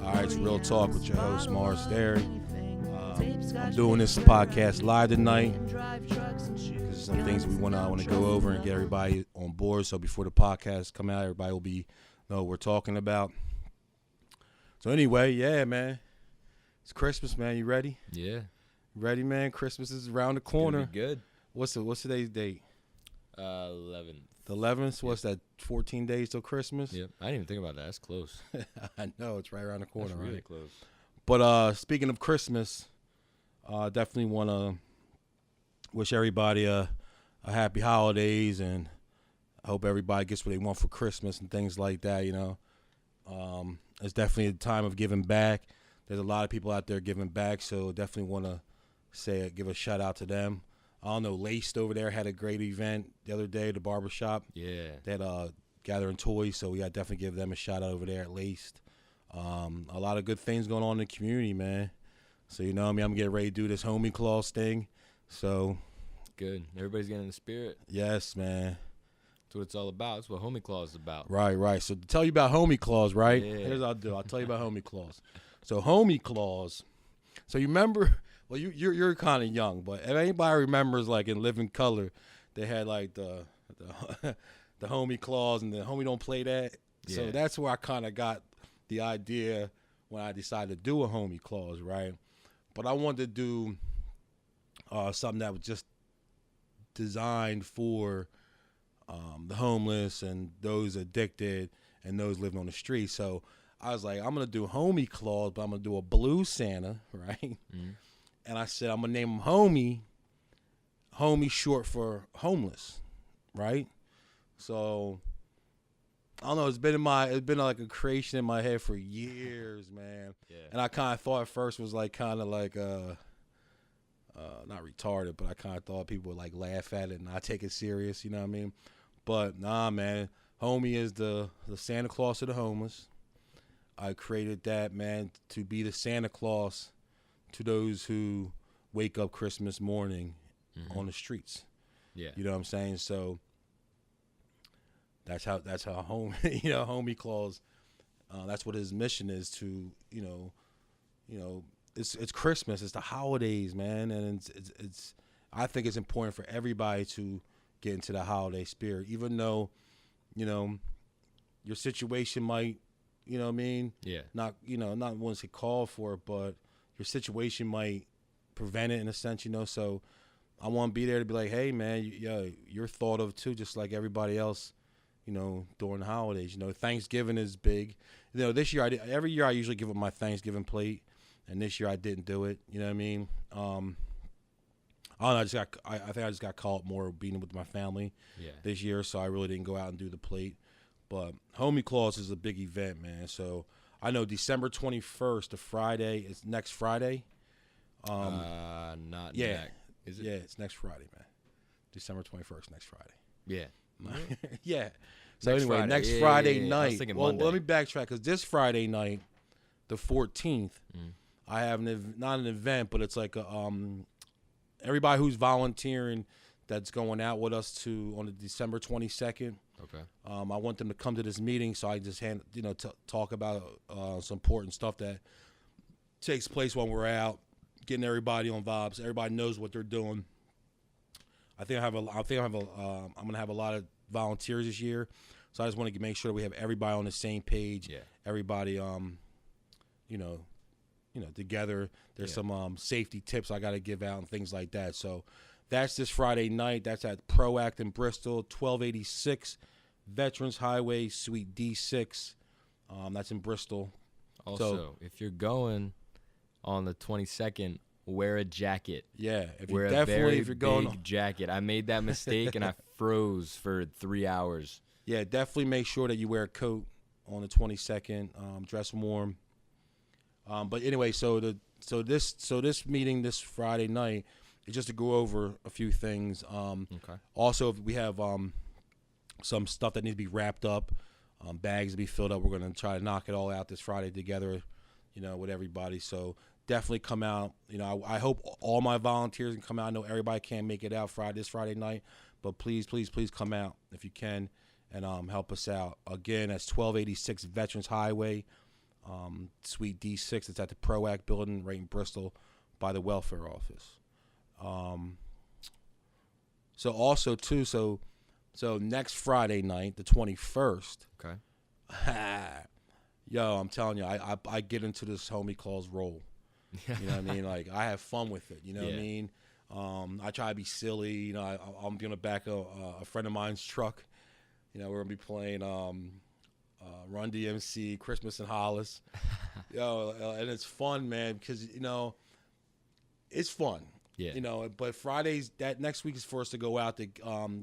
All right, it's Real Talk with your host, Derry. I'm doing this podcast live tonight because some things we want to go over and get everybody on board. So before the podcast come out, everybody will know what we're talking about. So anyway, yeah, man, it's Christmas, man. You ready? Yeah. You ready, man? Christmas is around the corner. It's gonna be good. What's today's date? 11th. The 11th. What's that? 14 days till Christmas. Yep. I didn't even think about that. That's close. I know it's right around the corner. That's really right? close. But speaking of Christmas, definitely want to wish everybody a happy holidays, and I hope everybody gets what they want for Christmas and things like that. You know, it's definitely a time of giving back. There's a lot of people out there giving back, so definitely want to give a shout out to them. I don't know, Laced over there had a great event the other day at the barbershop. Yeah. They had gathering toys, so we got to definitely give them a shout out over there at Laced. A lot of good things going on in the community, man. So, you know what I mean? I'm getting ready to do this homie clause thing. So. Good. Everybody's getting in the spirit. Yes, man. That's what it's all about. That's what Homie Clause is about. Right. So, to tell you about homie clause, right? Yeah. Here's what I'll do. I'll tell you about homie clause. So, homie clause. So, you remember, well, you're kind of young, but if anybody remembers, like, in Living Color, they had, like, the homie clause and the homie don't play that. Yeah. So, that's where I kind of got the idea when I decided to do a homie clause, right? But I wanted to do something that was just designed for the homeless and those addicted and those living on the street. So I was like, I'm going to do homie clause, but I'm going to do a blue Santa, right? Mm-hmm. And I said, I'm going to name him homie. Homie short for homeless, right? So I don't know. It's been like a creation in my head for years, man. Yeah. And I kind of thought at first was like kind of like not retarded, but I kind of thought people would like laugh at it and not take it serious. You know what I mean? But nah, man. Homie is the Santa Claus of the homeless. I created that, man, to be the Santa Claus to those who wake up Christmas morning on the streets. Yeah. You know what I'm saying? So that's how homie clause. That's what his mission is to, you know, it's Christmas, it's the holidays, man, and it's I think it's important for everybody to get into the holiday spirit, even though, you know, your situation might, you know what I mean? Yeah. Not want to say call for it, but your situation might prevent it in a sense, you know. So I want to be there to be like, hey, man, you're thought of too, just like everybody else. You know, during the holidays, you know, Thanksgiving is big. You know, this year every year I usually give up my Thanksgiving plate, and this year I didn't do it. You know what I mean? I don't know. I think I just got caught more being with my family this year, so I really didn't go out and do the plate. But homie clause is a big event, man. So I know December 21st, the Friday, is next Friday. Not yeah, Is it? Yeah, it's next Friday, man. December 21st, next Friday. Yeah. Yeah. So Next anyway, Friday. next Yeah, Friday yeah. I was night. thinking Well, Monday. let me backtrack because this Friday night, the 14th, I have not an event, but it's like everybody who's volunteering that's going out with us on the December 22nd. Okay. I want them to come to this meeting, so I just talk about some important stuff that takes place when we're out, getting everybody on vibes. Everybody knows what they're doing. I'm gonna have a lot of volunteers this year, so I just want to make sure that we have everybody on the same page. Yeah. Everybody, together. There's some safety tips I got to give out and things like that. So that's this Friday night. That's at Proact in Bristol, 1286 Veterans Highway, Suite D6. That's in Bristol. Also, if you're going on the 22nd, wear a jacket. Yeah, if Wear you're a very going, big jacket. I made that mistake and I froze for 3 hours. yeah, definitely make sure that you wear a coat on the 22nd. Dress warm. But anyway, so this meeting this Friday night is just to go over a few things. Okay. Also, we have some stuff that needs to be wrapped up, bags to be filled up. We're going to try to knock it all out this Friday together, with everybody. So definitely come out. I hope all my volunteers can come out. I know everybody can't make it out this Friday night, but please come out if you can and help us out. Again, that's 1286 Veterans Highway, Suite D6. It's at the PROAC building right in Bristol by the welfare office. So also too, so next Friday night, the 21st. Okay. Yo, I'm telling you, I get into this homie calls role. You know what I mean? Like, I have fun with it. You know what I mean? I try to be silly. You know, I'm gonna back a friend of mine's truck. You know, we're gonna be playing Run DMC, Christmas in Hollis. Yo, and it's fun, man, because you know, it's fun. Yeah. You know, but Fridays, that next week is for us to go out to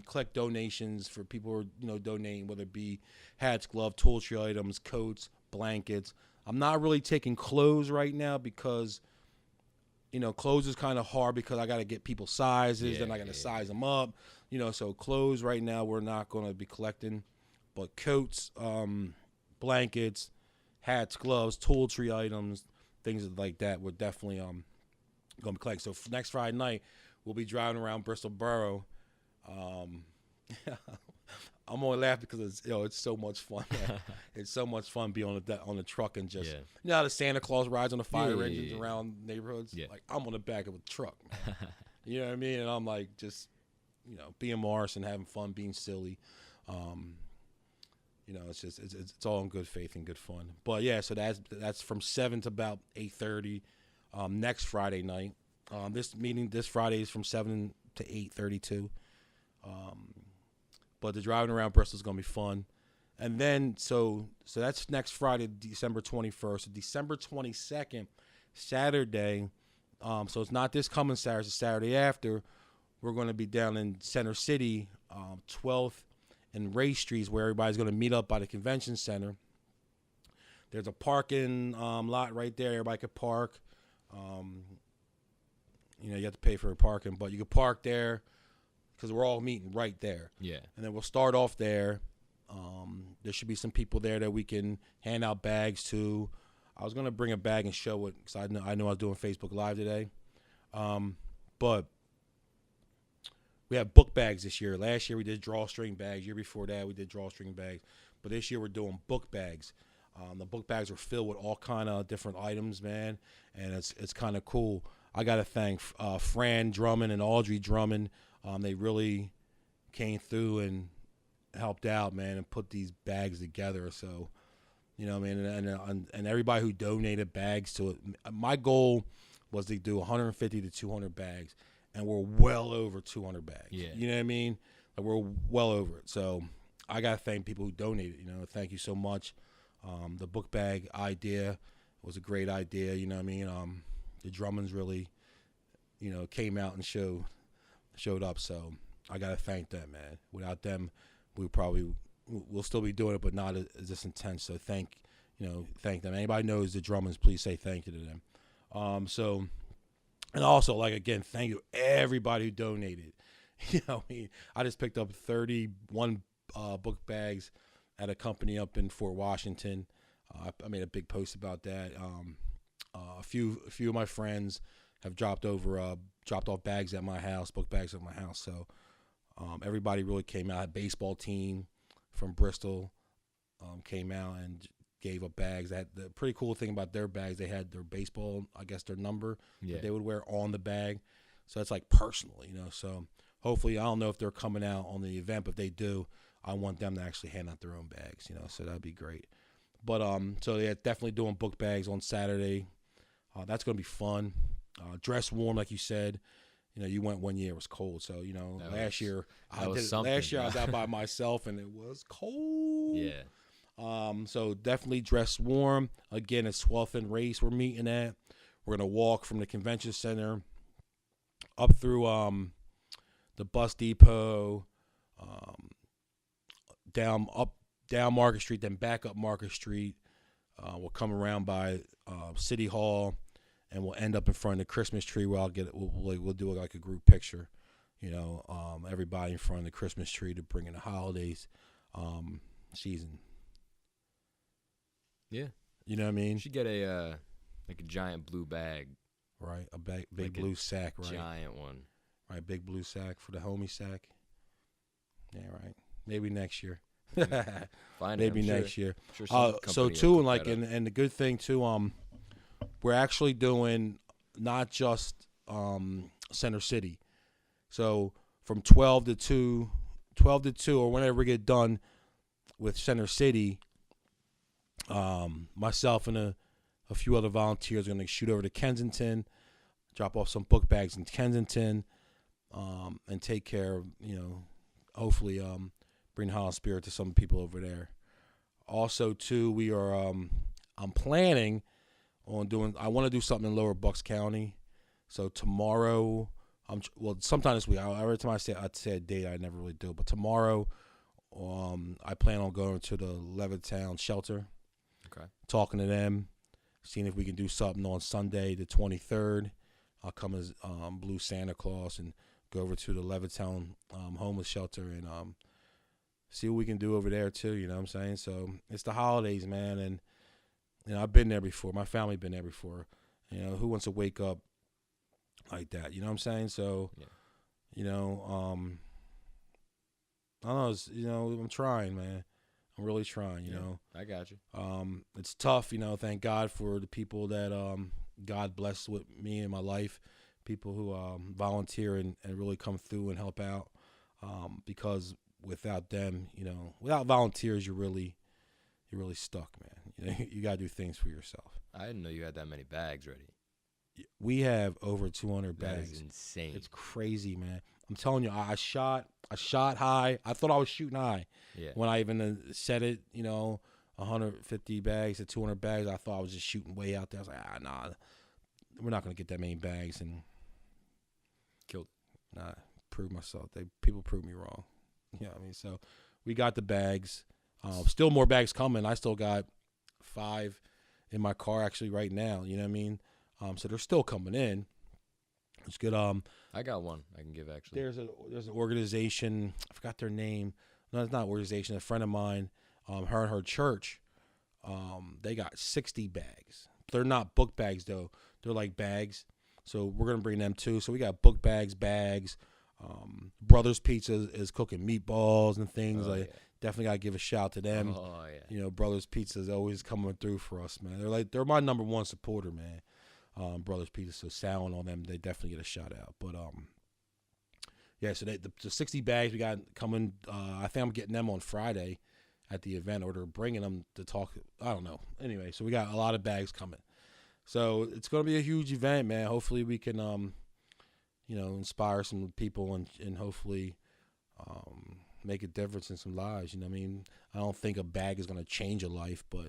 collect donations for people who are, you know, donating, whether it be hats, gloves, toiletry items, coats, blankets. I'm not really taking clothes right now because, you know, clothes is kind of hard because I got to get people sizes, then I got to size them up. You know, so clothes right now we're not going to be collecting, but coats, blankets, hats, gloves, toiletry items, things like that, we're definitely going to be collecting. So next Friday night, we'll be driving around Bristol Borough. I'm only laughing because it's so much fun. It's so much fun being on the truck and just you know how the Santa Claus rides on the fire engines around neighborhoods. Yeah. Like, I'm on the back of a truck, man. You know what I mean? And I'm like, just, you know, being Morris and having fun, being silly. You know, it's just it's all in good faith and good fun. But yeah, so that's from 7 to about 8:30 next Friday night. This Friday is from 7 to 8:32. But the driving around Bristol is going to be fun. And then, so that's next Friday, December 21st. December 22nd, Saturday, so it's not this coming Saturday, it's the Saturday after, we're going to be down in Center City, 12th and Ray Streets, where everybody's going to meet up by the convention center. There's a parking lot right there. Everybody could park. You know, you have to pay for parking, but you could park there, because we're all meeting right there. Yeah. And then we'll start off there. There should be some people there that we can hand out bags to. I was going to bring a bag and show it because I know I was doing Facebook Live today. But we have book bags this year. Last year we did drawstring bags. Year before that we did drawstring bags. But this year we're doing book bags. The book bags are filled with all kind of different items, man. And it's kind of cool. I got to thank Fran Drummond and Audrey Drummond. They really came through and helped out, man, and put these bags together. So, you know, man, and everybody who donated bags to it. My goal was to do 150 to 200 bags, and we're well over 200 bags. Yeah. You know what I mean? Like, we're well over it. So I got to thank people who donated. You know, thank you so much. The book bag idea was a great idea. You know what I mean? The Drummonds really, you know, came out and showed up, so I gotta thank them, man. Without them, we'll still be doing it, but not as this intense. So thank them. Anybody knows the Drummonds, please say thank you to them. So, and also, like, again, thank you everybody who donated. You know, I just picked up 31 book bags at a company up in Fort Washington. I made a big post about that. A few of my friends have dropped off bags at my house, book bags at my house. So everybody really came out. A baseball team from Bristol came out and gave up bags. The pretty cool thing about their bags, they had their baseball, I guess their number that they would wear on the bag. So it's like personal, you know. So hopefully, I don't know if they're coming out on the event, but if they do, I want them to actually hand out their own bags, you know. So that'd be great. But so they're definitely doing book bags on Saturday. That's gonna be fun. Dress warm, like you said. You know, you went one year, it was cold. So, you know, last year I was out by myself and it was cold. Yeah. So definitely dress warm. Again, it's 12th and Race we're meeting at. We're gonna walk from the convention center up through the bus depot, down Market Street, then back up Market Street. We'll come around by City Hall, and we'll end up in front of the Christmas tree where we'll do like a group picture, you know, everybody in front of the Christmas tree to bring in the holidays season. Yeah. You know what I mean? You should get a giant blue bag. Right, a big like blue sack, right? Giant one. Right, big blue sack for the homie sack. Yeah, right. Maybe next year. Find Maybe it, I'm next sure. year. Sure some So company will too, and cook like, that up. and the good thing too, we're actually doing not just Center City. So from 12 to 2, or whenever we get done with Center City, myself and a few other volunteers are going to shoot over to Kensington, drop off some book bags in Kensington, and take care of, hopefully bring the Holland Spirit to some people over there. Also, too, we are I'm planning on I want to do something in Lower Bucks County. So tomorrow, sometime this week. Every time I'd say a date, I never really do. But tomorrow, I plan on going to the Levittown shelter. Okay. Talking to them, seeing if we can do something on Sunday the 23rd. I'll come as Blue Santa Claus and go over to the Levittown homeless shelter and see what we can do over there too. You know what I'm saying? So it's the holidays, man, and I've been there before. My family been there before. Who wants to wake up like that? You know what I'm saying? So, Yeah. I don't know. I'm trying, man. I'm really trying. I got you. It's tough. Thank God for the people that God blessed with me in my life. People who volunteer and really come through and help out. Because without them, without volunteers, you're really stuck, man. You gotta do things for yourself. I didn't know you had that many bags ready. We have over 200 bags. That is insane. It's crazy, man. I'm telling you, I shot high. I thought I was shooting high. Yeah. When I even said it, 150 bags to 200 bags, I thought I was just shooting way out there. I was like, nah, we're not gonna get that many bags, and Killed. Nah, prove myself. People prove me wrong. Yeah, I mean, so we got the bags. Still more bags coming. I still got 5 in my car actually right now. You know what I mean? So they're still coming in. It's good. I got one I can give actually. There's an organization. I forgot their name. No, it's not an organization. A friend of mine, her and her church, they got 60 bags. They're not book bags though. They're like bags. So we're gonna bring them too. So we got book bags. Brothers Pizza is cooking meatballs and things. Definitely gotta give a shout to them. Oh yeah. Brothers Pizza is always coming through for us, man. They're my number one supporter, man. Brothers Pizza. So Sal and all them, they definitely get a shout out. But yeah. So the 60 bags we got coming. I think I'm getting them on Friday at the event, or they're bringing them to talk. I don't know. Anyway, so we got a lot of bags coming. So it's going to be a huge event, man. Hopefully we can, inspire some people and hopefully make a difference in some lives. You know what I mean? I don't think a bag is going to change a life, but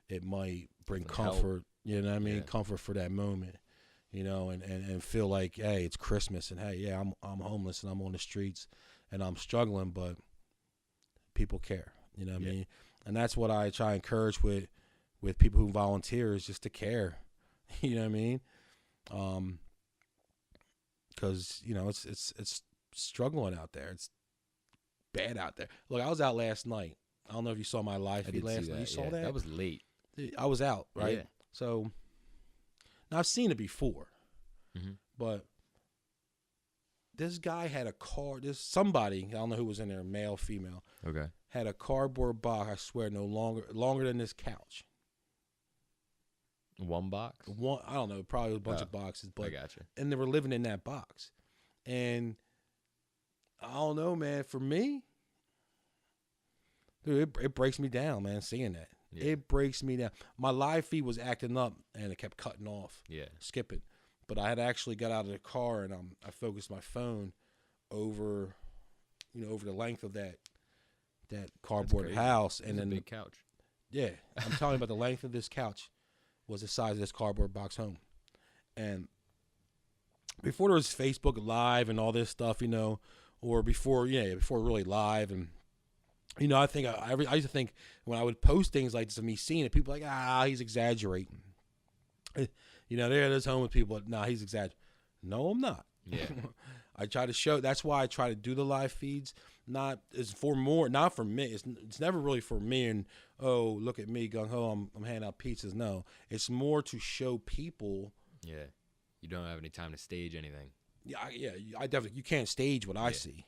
it might bring comfort. Help. You know what I mean? Yeah. Comfort for that moment, and feel like, hey, it's Christmas, and hey, yeah, I'm homeless and I'm on the streets and I'm struggling, but people care. You know what I mean? And that's what I try to encourage with people who volunteer, is just to care. You know what I mean? Because it's struggling out there. It's bad out there. Look, I was out last night. I don't know if you saw my live feed last night. You saw that? That was late. I was out, right? Yeah. So now I've seen it before, but this guy had a car. Somebody, I don't know who was in there, male, female. Okay. Had a cardboard box. I swear, longer than this couch. One box? I don't know, probably a bunch of boxes, but I gotcha. And they were living in that box. And I don't know, man, for me, dude, it breaks me down, man, seeing that. Yeah. It breaks me down. My live feed was acting up and it kept cutting off. Yeah. Skipping. But I had actually got out of the car and I focused my phone over the length of that cardboard house. And then a big couch. Yeah. I'm telling you about the length of this couch. Was the size of this cardboard box home. And before there was Facebook Live and all this stuff, or before really live. And, I think I used to think when I would post things like this of me seeing it, people were like, he's exaggerating. There it is home with people, but he's exaggerating. No, I'm not. Yeah. I try to show, that's why I try to do the live feeds. Not for me. It's never really for me and, oh, look at me gung ho, I'm handing out pizzas. No, it's more to show people. Yeah, you don't have any time to stage anything. Yeah, I definitely, you can't stage what I see.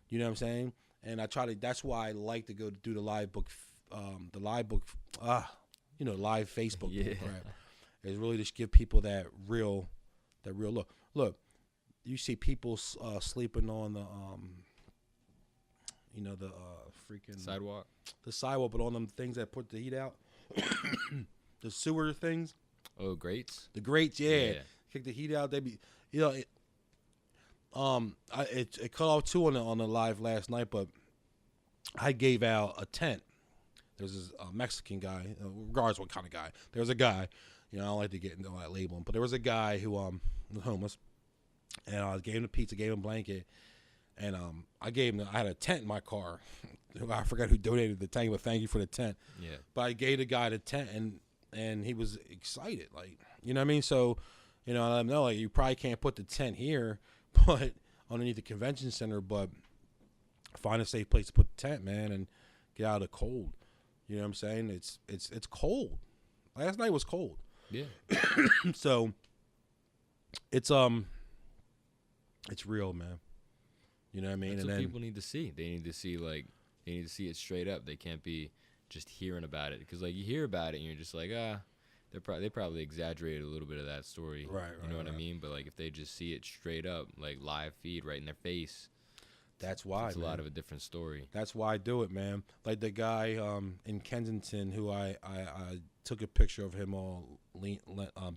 You know what I'm saying? and I try to. That's why I like to go do the live book, live Facebook Yeah. crap. Is really just give people that real look. Look, you see people sleeping on the the freaking Sidewalk. the sidewalk, but on them things that put the heat out, the sewer things. Oh, grates. The grates, yeah. Kick the heat out. They be, it cut off too on the live last night, but I gave out a tent. There's this Mexican guy, regardless what kind of guy. There's a guy, I don't like to get into that labeling, but there was a guy who was homeless, and I gave him a pizza, gave him a blanket, and I had a tent in my car. I forgot who donated the tent, but thank you for the tent. Yeah. But I gave the guy the tent, and he was excited, like, you know what I mean? So, I let him know, like, you probably can't put the tent here, but underneath the convention center, but find a safe place to put the tent, man, and get out of the cold. You know what I'm saying? It's cold. Last night was cold. Yeah. So it's real, man. You know what I mean? That's and what then people need to see. They need to see it straight up. They can't be just hearing about it, because like you hear about it and you're just like, they probably exaggerated a little bit of that story. Right. You know what I mean? But like if they just see it straight up, like live feed right in their face, that's why it's a lot of a different story. That's why I do it, man. Like the guy in Kensington who I took a picture of him all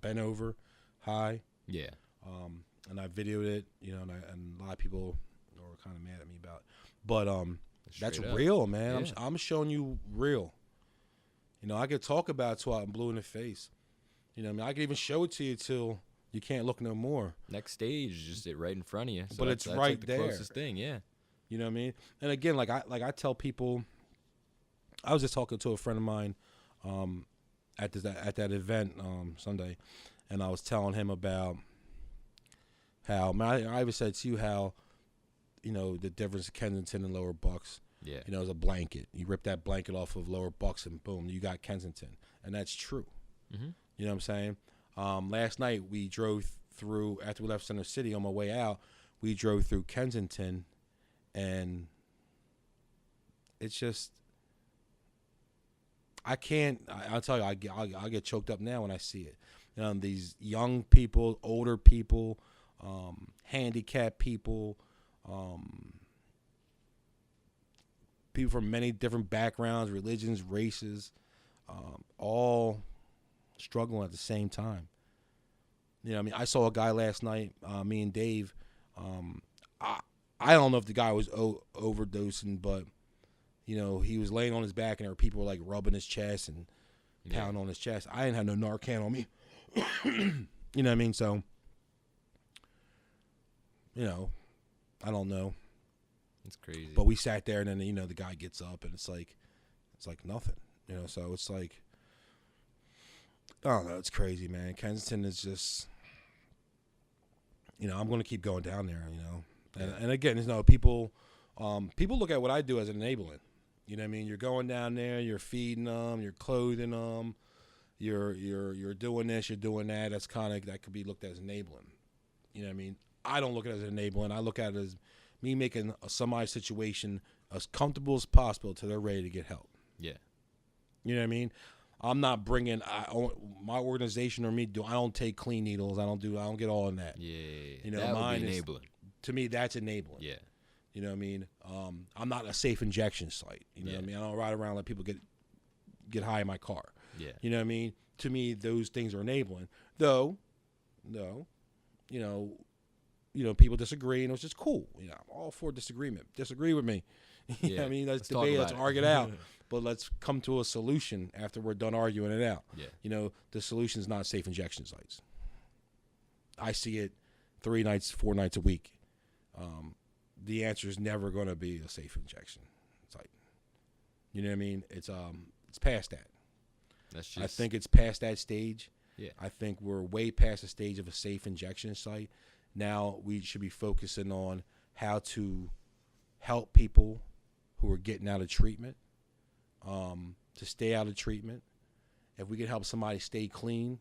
bent over, high. Yeah. And I videoed it, and a lot of people were kind of mad at me about it. But that's real, man. Yeah. I'm showing you real. I could talk about it till I'm blue in the face. I can even show it to you till you can't look no more. Next stage is just it right in front of you. So but that's right like the there. closest thing, yeah. You know what I mean? And again, like I tell people, I was just talking to a friend of mine at that event Sunday, and I was telling him about how, I even said to you how, the difference of Kensington and Lower Bucks. Yeah. It's a blanket. You rip that blanket off of Lower Bucks and boom, you got Kensington. And that's true. Mm-hmm. You know what I'm saying? Last night we drove through, after we left Center City on my way out, we drove through Kensington, and it's just, I'll tell you, I get choked up now when I see it. These young people, older people, handicapped people, people from many different backgrounds, religions, races, all struggling at the same time. I saw a guy last night, me and Dave. I don't know if the guy was overdosing, but he was laying on his back, and there were people like rubbing his chest and pounding on his chest. I didn't have no Narcan on me. You know what I mean? So, I don't know. It's crazy. But we sat there, and then the guy gets up, and it's like nothing. So it's like, I don't know. It's crazy, man. Kensington is just, I'm going to keep going down there. And again, people look at what I do as enabling. You know what I mean? You're going down there, you're feeding them, you're clothing them, you're doing this, you're doing that. That's that could be looked at as enabling. You know what I mean? I don't look at it as enabling. I look at it as me making somebody's situation as comfortable as possible till they're ready to get help. Yeah. You know what I mean? I'm not bringing my organization or me. I don't take clean needles. I don't get all in that. Yeah. That would be enabling. To me, that's enabling. Yeah. You know what I mean? I'm not a safe injection site. You know what I mean? I don't ride around and let people get high in my car. Yeah. You know what I mean? To me, those things are enabling. Though, people disagree, and it's just cool. I'm all for disagreement. Disagree with me. You know what I mean? Let's debate, let's argue it out. But let's come to a solution after we're done arguing it out. Yeah. The solution is not safe injection sites. I see it 3 nights, 4 nights a week. The answer is never going to be a safe injection site. You know what I mean? It's past that. I think it's past that stage. Yeah. I think we're way past the stage of a safe injection site. Now we should be focusing on how to help people who are getting out of treatment, to stay out of treatment. If we can help somebody stay clean,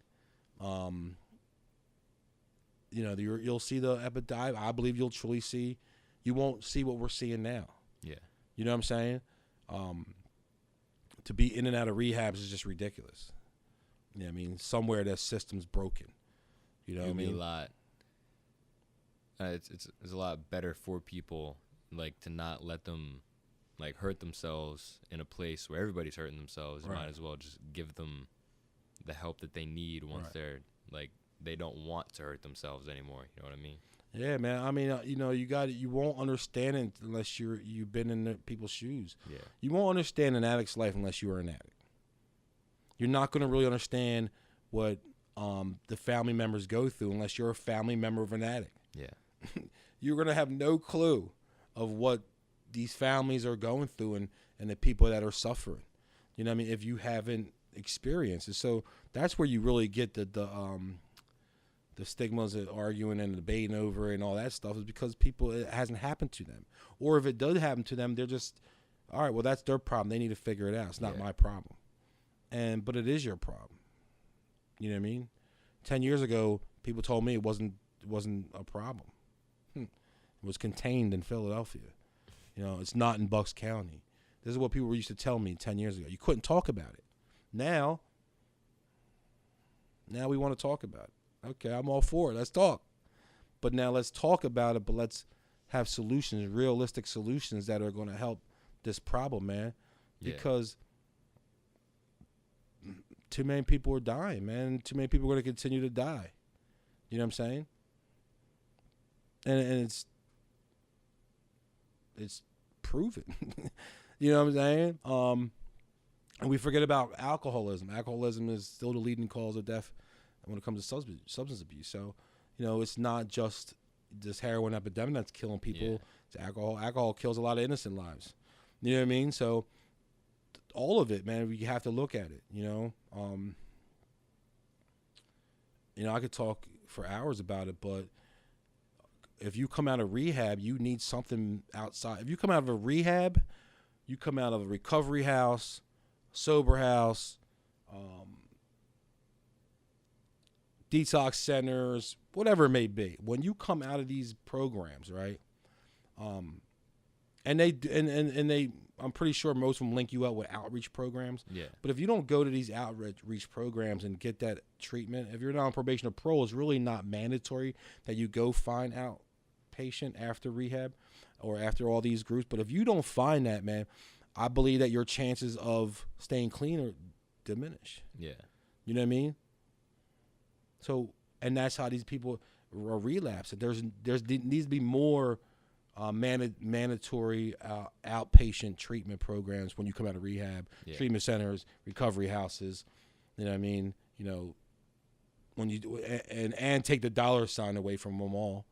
you'll see the epidemic. I believe you'll truly see. You won't see what we're seeing now. Yeah. You know what I'm saying? To be in and out of rehabs is just ridiculous. You know what I mean? Somewhere that system's broken. You know what I mean? A lot. It's a lot better for people like to not let them like hurt themselves in a place where everybody's hurting themselves. You might as well just give them the help that they need once they're like they don't want to hurt themselves anymore. You know what I mean? Yeah, man. I mean, you won't understand it unless you've been in the people's shoes. Yeah. You won't understand an addict's life unless you are an addict. You're not going to really understand what the family members go through unless you're a family member of an addict. Yeah. You're going to have no clue of what these families are going through and the people that are suffering. You know what I mean? If you haven't experienced it. So that's where you really get the stigmas of arguing and debating over it and all that stuff is because it hasn't happened to them. Or if it does happen to them, they're just, all right, well, that's their problem. They need to figure it out. It's not my problem. But it is your problem. You know what I mean? 10 years ago, people told me it wasn't a problem. It was contained in Philadelphia. You know, it's not in Bucks County. This is what people used to tell me 10 years ago. You couldn't talk about it. Now we want to talk about it. Okay, I'm all for it. Let's talk. But now let's talk about it, but let's have solutions, realistic solutions that are going to help this problem, man. Because too many people are dying, man. Too many people are going to continue to die. You know what I'm saying? And it's proven. You know what I'm saying? And we forget about alcoholism. Alcoholism is still the leading cause of death when it comes to substance abuse. So, you know, it's not just this heroin epidemic that's killing people. Yeah. It's alcohol. Alcohol kills a lot of innocent lives. You know what I mean? So all of it, man, we have to look at it, you know? I could talk for hours about it, but if you come out of rehab, you need something outside. If you come out of a rehab, you come out of a recovery house, sober house, detox centers, whatever it may be. When you come out of these programs, right? And they, I'm pretty sure most of them link you up with outreach programs. Yeah. But if you don't go to these outreach programs and get that treatment, if you're not on probation or parole, it's really not mandatory that you go find outpatient after rehab or after all these groups. But if you don't find that, man, I believe that your chances of staying clean are diminished. Yeah. You know what I mean? So, and that's how these people are relapsing. There needs to be more mandatory outpatient treatment programs when you come out of rehab, treatment centers, recovery houses. You know what I mean? You know, when you and take the dollar sign away from them all.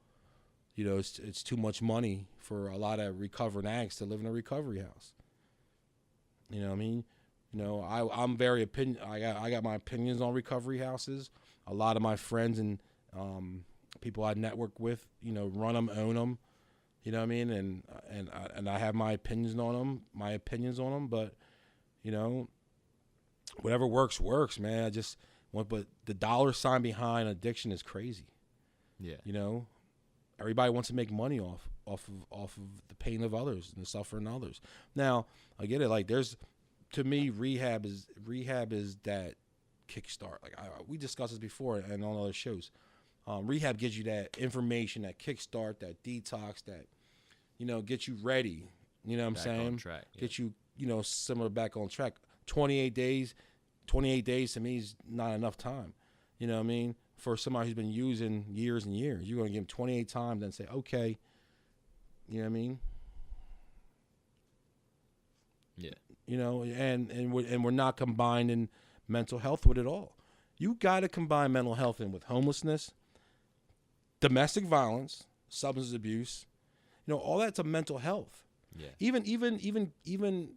You know, it's too much money for a lot of recovering addicts to live in a recovery house. You know what I mean? You know, I'm very I got my opinions on recovery houses. A lot of my friends and people I network with, you know, run them, own them. You know what I mean? And I have my opinions on them. But, you know, whatever works, man. But the dollar sign behind addiction is crazy. Yeah. You know, everybody wants to make money off of the pain of others and the suffering of others. Now, I get it. Like, to me, rehab is that kickstart. Like we discussed this before and on other shows. Rehab gives you that information, that kickstart, that detox, that, you know, get you ready. You know what I'm saying? On track, yeah. Get you, you know, similar back on track. 28 days to me is not enough time. You know what I mean? For somebody who's been using years and years, you're going to give them 28 times and say, okay, you know what I mean? Yeah. You know, and we're not combining mental health with it all. You got to combine mental health in with homelessness, domestic violence, substance abuse, you know, all that's a mental health. Yeah. Even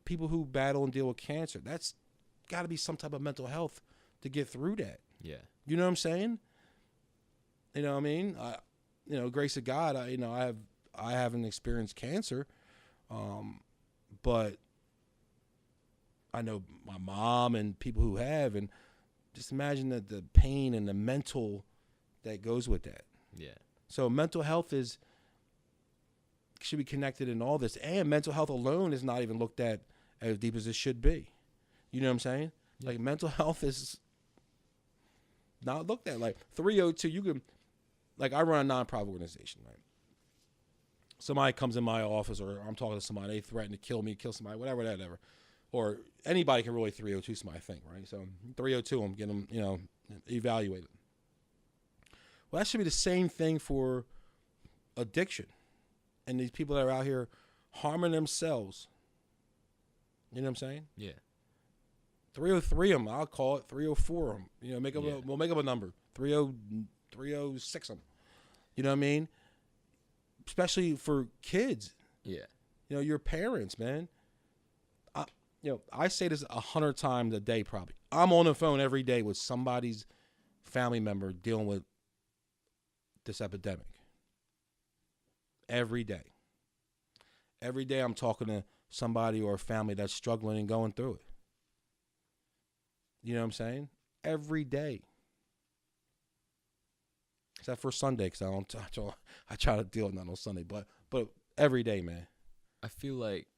people who battle and deal with cancer, that's got to be some type of mental health to get through that. Yeah. You know what I'm saying? You know what I mean? You know, grace of God, I haven't experienced cancer, but I know my mom and people who have, and just imagine the pain and the mental that goes with that. Yeah. So mental health is should be connected in all this. And mental health alone is not even looked at as deep as it should be. You know what I'm saying? Yeah. Like mental health is not looked at. Like 302, you can, like I run a nonprofit organization, right? Somebody comes in my office or I'm talking to somebody, they threaten to kill me, kill somebody, whatever. Or anybody can really 302 somebody, I think, right? So 302 them, get them, evaluated. Well, that should be the same thing for addiction. And these people that are out here harming themselves. You know what I'm saying? Yeah. 303 them, I'll call it 304 them. We'll make up a number. 306 them. You know what I mean? Especially for kids. Yeah. Your parents, man. I say this 100 times a day probably. I'm on the phone every day with somebody's family member dealing with this epidemic. Every day. Every day I'm talking to somebody or a family that's struggling and going through it. You know what I'm saying? Every day. Except for Sunday, because I try to deal with that on Sunday, but every day, man. I feel like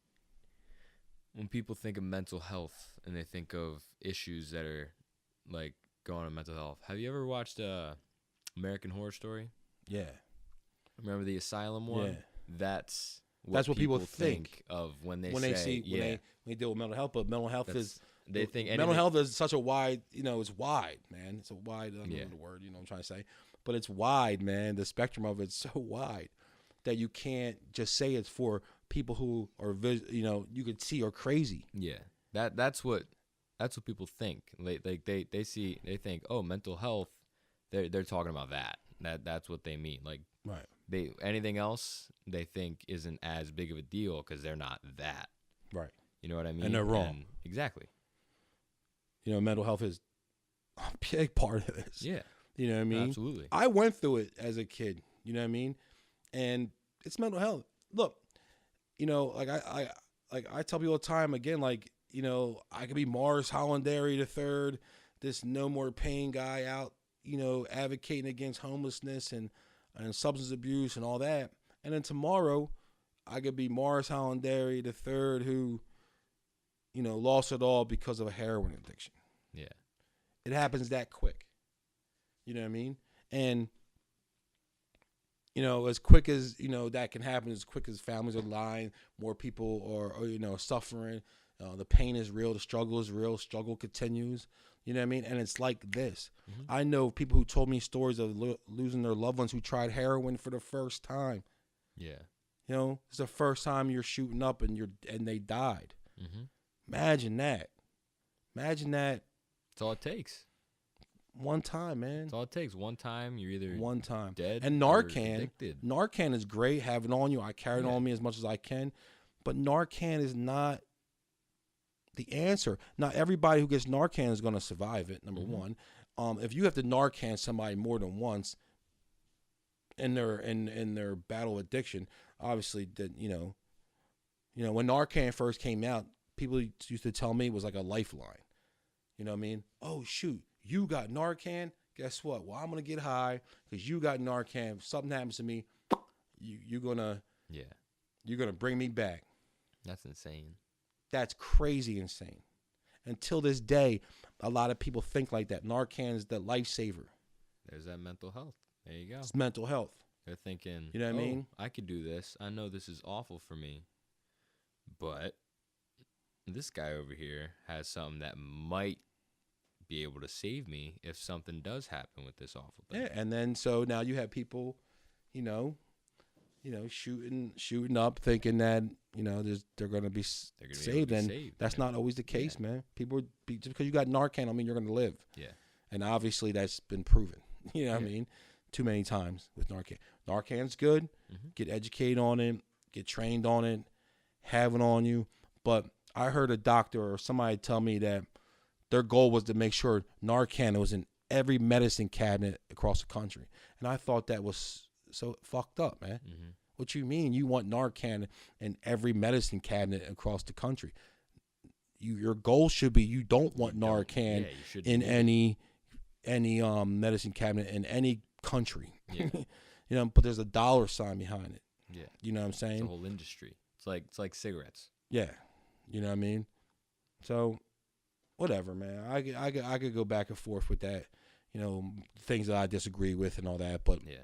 when people think of mental health and they think of issues that are like going on mental health, have you ever watched American Horror Story? Yeah. Remember the asylum one? Yeah. That's what people think of when they deal with mental health. But mental health mental health is such a wide, it's wide, man. It's a wide, I don't know the word, I'm trying to say, but it's wide, man. The spectrum of it's so wide that you can't just say it's for people who are, you could see are crazy. Yeah, that's what people think. They think, oh, mental health. They're talking about that's what they mean. Like, right. Anything else they think isn't as big of a deal because they're not that. Right. You know what I mean? And they're wrong. Exactly. Mental health is a big part of this. Yeah. You know what I mean? Absolutely. I went through it as a kid. You know what I mean? And it's mental health. Look, like I tell people all the time, again, like, I could be Morris Hollandary III, this No More Pain guy out, advocating against homelessness and substance abuse and all that. And then tomorrow, I could be Morris Hollandary III who, lost it all because of a heroin addiction. Yeah. It happens that quick. You know what I mean? And, as quick as, that can happen, as quick as families are lying, more people are suffering. The pain is real. The struggle is real. Struggle continues. You know what I mean? And it's like this. Mm-hmm. I know people who told me stories of losing their loved ones who tried heroin for the first time. Yeah. It's the first time you're shooting up and they died. Mm-hmm. Imagine that. That's all it takes. One time, man. That's all it takes. One time, you're either dead and or addicted. Narcan is great. Have it on you. I carry it on me as much as I can. But Narcan is not the answer. Not everybody who gets Narcan is going to survive it, number one. If you have to Narcan somebody more than once in their battle of addiction, obviously, when Narcan first came out, people used to tell me it was like a lifeline. You know what I mean? Oh, shoot. You got Narcan? Guess what? Well, I'm going to get high because you got Narcan. If something happens to me, you're going to bring me back. That's insane. That's crazy insane. Until this day, a lot of people think like that. Narcan is the lifesaver. There's that mental health. There you go. It's mental health. They're thinking, you know what I mean? I could do this. I know this is awful for me, but this guy over here has something that might be able to save me if something does happen with this awful thing. Yeah, and then so now you have people, shooting up, thinking that they're going to be saved, and that's not always the case, man. People just because you got Narcan, I mean you're going to live. Yeah, and obviously that's been proven. You know what I mean? Too many times with Narcan. Narcan's good. Mm-hmm. Get educated on it. Get trained on it. Have it on you. But I heard a doctor or somebody tell me that their goal was to make sure Narcan was in every medicine cabinet across the country. And I thought that was so fucked up, man. Mm-hmm. What you mean? You want Narcan in every medicine cabinet across the country. Your goal should be you don't want Narcan in any medicine cabinet in any country. Yeah. But there's a dollar sign behind it. Yeah. You know what I'm It's saying? a whole industry. It's like cigarettes. Yeah. You know what I mean? So, whatever, man. I could go back and forth with that. You know, things that I disagree with and all that. But, Yeah.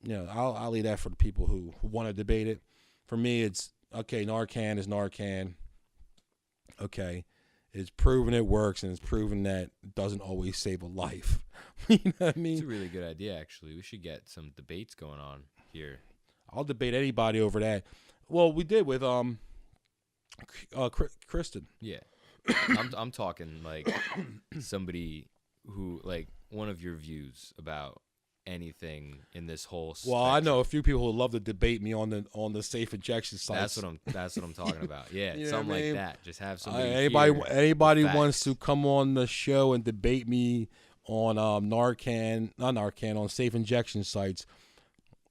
you know, I'll leave that for the people who want to debate it. For me, it's, okay, Narcan is Narcan. Okay. It's proven it works, and it's proven that it doesn't always save a life. You know what I mean? It's a really good idea, actually. We should get some debates going on here. I'll debate anybody over that. Well, we did with Kristen. Yeah. I'm talking like somebody who, like, one of your views about anything in this whole spectrum. Well, I know a few people who love to debate me on the safe injection sites. That's what I'm talking about. Yeah, You know something what I mean? like that. Just have somebody. Anybody facts. wants to come on the show and debate me on on safe injection sites,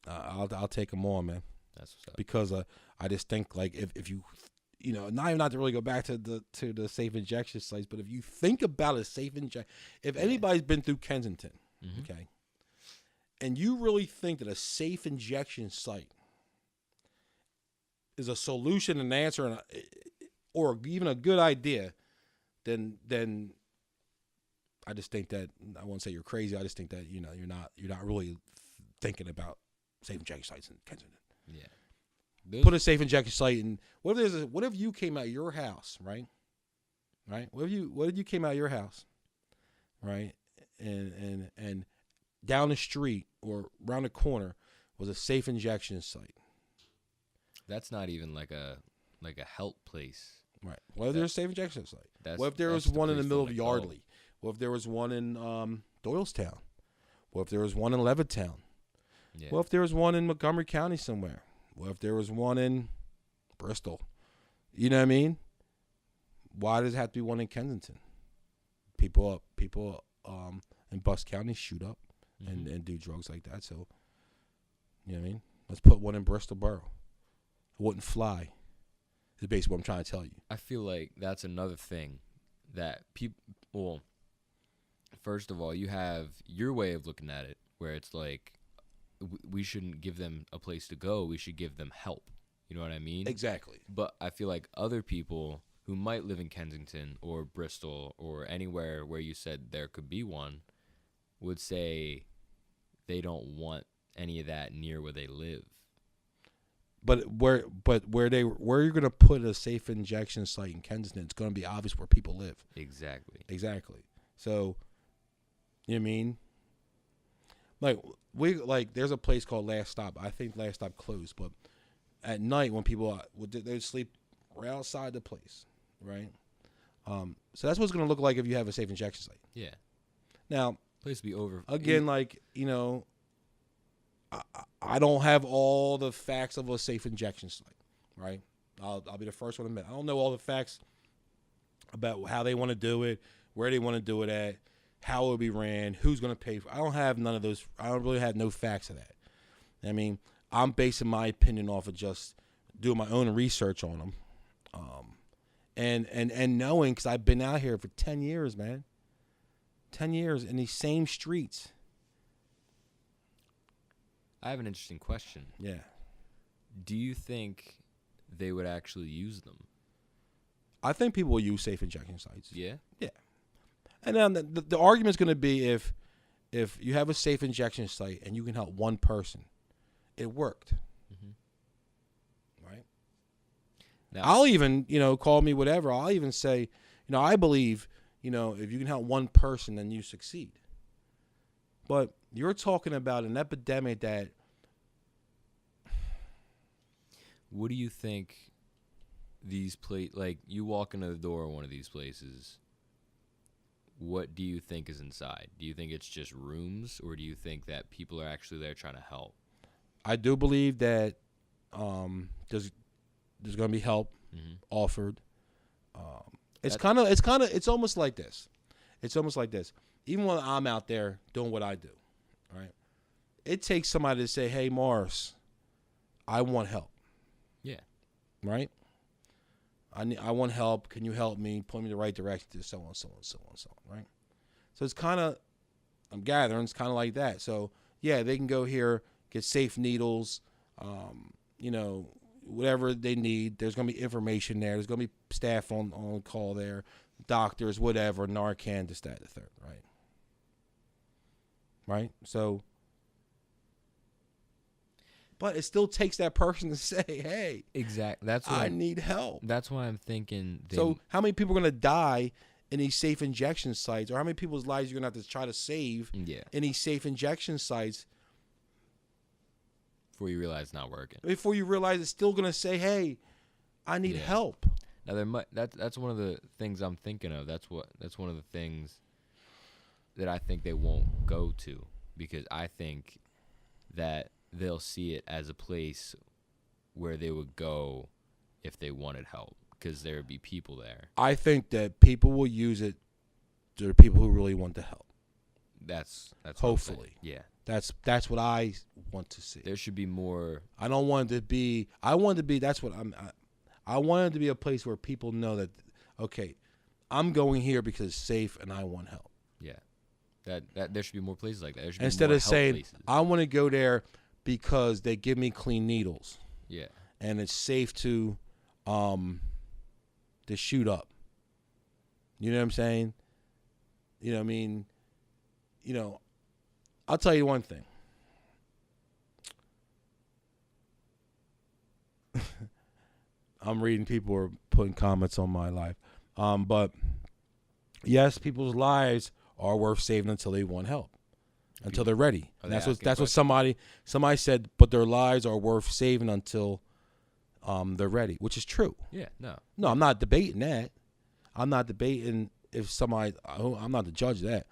I'll take them on, man. That's what's up. Because I just think, like, if you, you know, not to really go back to the safe injection sites, but if you think about a safe injection, if anybody's been through Kensington, okay, and you really think that a safe injection site is a solution, an answer, or even a good idea, then I just think that, I won't say you're crazy. I just think that, you know, you're not really thinking about safe injection sites in Kensington. Yeah. Put a safe injection site in. What if you came out of your house, right? Right. What if you came out of your house, right? And down the street or around the corner was a safe injection site. That's not even like a help place. Right. What if there's a safe injection site? What if there was that's the one in the place middle of to go. Yardley? What if there was one in Doylestown? What if there was one in Levittown? Yeah. What if there was one in Montgomery County somewhere? What if there was one in Bristol? You know what I mean? Why does it have to be one in Kensington? People in Bucks County shoot up and do drugs like that. So, you know what I mean? Let's put one in Bristol Borough. It wouldn't fly. Is basically what I'm trying to tell you. I feel like that's another thing that people. Well, first of all, you have your way of looking at it, where it's like, we shouldn't give them a place to go. We should give them help. You know what I mean? Exactly. But I feel like other people who might live in Kensington or Bristol or anywhere where you said there could be one would say they don't want any of that near where they live. But where you're gonna put a safe injection site in Kensington, it's gonna be obvious where people live. Exactly. So, you know what I mean? Like there's a place called Last Stop. I think Last Stop closed, but at night when people they'd sleep right outside the place, right? So that's what it's gonna look like if you have a safe injection site. Yeah. Now, Place to be over. again, like, you know, I don't have all the facts of a safe injection site, right? I'll be the first one to admit I don't know all the facts about how they want to do it, where they want to do it at, how it will be ran, who's going to pay for it. I don't have none of those. I don't really have no facts of that. I mean, I'm basing my opinion off of just doing my own research on them, and knowing, because I've been out here for 10 years, man. 10 years in these same streets. I have an interesting question. Yeah. Do you think they would actually use them? I think people will use safe injection sites. Yeah? Yeah. And then the argument's going to be if you have a safe injection site and you can help one person, it worked. Right? Now, I'll even, call me whatever. I'll even say, I believe, if you can help one person, then you succeed. But you're talking about an epidemic that... What do you think these like, you walk into the door of one of these places, what do you think is inside? Do you think it's just rooms, or do you think that people are actually there trying to help? I do believe that there's going to be help offered. It's almost like this. It's almost like this. Even when I'm out there doing what I do, right? It takes somebody to say, "Hey, Morris, I want help." Yeah. Right? I want help. Can you help me? Point me in the right direction to so on, so on, so on, so on, right? So it's kind of, I'm gathering, it's kind of like that. So, yeah, they can go here, get safe needles, whatever they need. There's going to be information there. There's going to be staff on call there, doctors, whatever, Narcan, this, that, the third, right? Right? So, but it still takes that person to say, hey, exactly. That's what I need help. That's why I'm thinking. So how many people are going to die in these safe injection sites, or how many people's lives you're going to have to try to save in these safe injection sites before you realize it's not working? Before you realize it's still going to say, hey, I need help. Now that's one of the things I'm thinking of. That's one of the things that I think they won't go to, because I think that they'll see it as a place where they would go if they wanted help, because there would be people there. I think that people will use it to the people who really want the help. That's hopefully. Yeah. That's what I want to see. There should be more. I don't want it to be. I want it to be. That's what I want it to be a place where people know that, okay, I'm going here because it's safe and I want help. Yeah. That there should be more places like that. There should Instead be more of saying, places. I want to go there because they give me clean needles. Yeah. And it's safe to shoot up. You know what I'm saying? You know what I mean? I'll tell you one thing. I'm reading people are putting comments on my life. But yes, people's lives are worth saving until they want help. Until they're ready. And that's what somebody said, but their lives are worth saving until they're ready, which is true. Yeah, no. No, I'm not debating that. I'm not debating if somebody, I'm not the judge of that.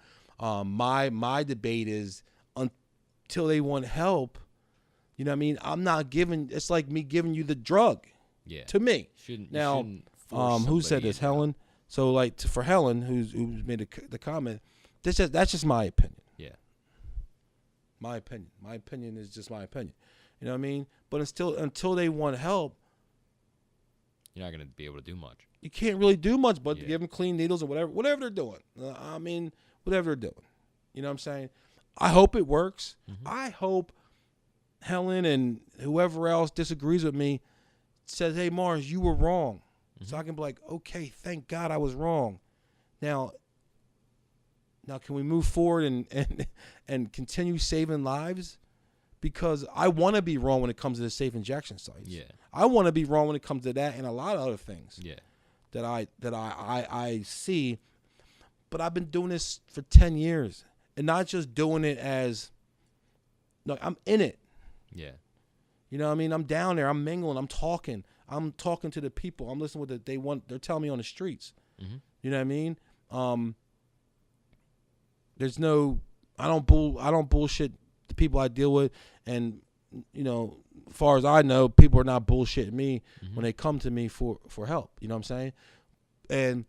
My debate is until they want help, you know what I mean? I'm not giving, it's like me giving you the drug. Yeah. To me. Now, who said this? Helen? So like for Helen, who's made the comment, that's just my opinion. Yeah. My opinion. My opinion is just my opinion. You know what I mean? But until they want help, you're not going to be able to do much. You can't really do much but give them clean needles or whatever they're doing. I mean, whatever they're doing. You know what I'm saying? I hope it works. Mm-hmm. I hope Helen and whoever else disagrees with me says, hey, Mars, you were wrong. Mm-hmm. So I can be like, okay, thank God I was wrong. Now can we move forward and continue saving lives? Because I want to be wrong when it comes to the safe injection sites. Yeah. I want to be wrong when it comes to that and a lot of other things. Yeah. That I see. But I've been doing this for 10 years. And not just doing it as, no, I'm in it. Yeah. You know what I mean? I'm down there. I'm mingling. I'm talking. I'm talking to the people. I'm listening to what they want. They're telling me on the streets. Mm-hmm. You know what I mean? There's no, I don't bullshit the people I deal with. And, as far as I know, people are not bullshitting me when they come to me for help. You know what I'm saying?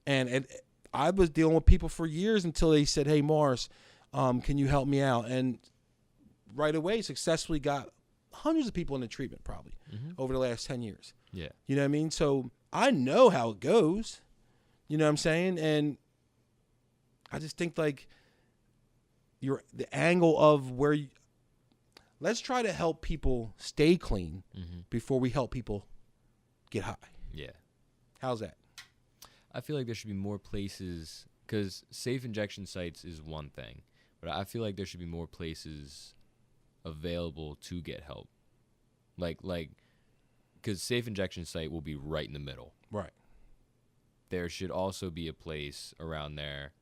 And I was dealing with people for years until they said, hey, Morris, can you help me out? And right away successfully got hundreds of people into treatment probably over the last 10 years. Yeah. You know what I mean? So I know how it goes. You know what I'm saying? And I just think like the angle of where let's try to help people stay clean before we help people get high. Yeah. How's that? I feel like there should be more places, because safe injection sites is one thing, but I feel like there should be more places available to get help. Like, because safe injection site will be right in the middle. Right. There should also be a place around there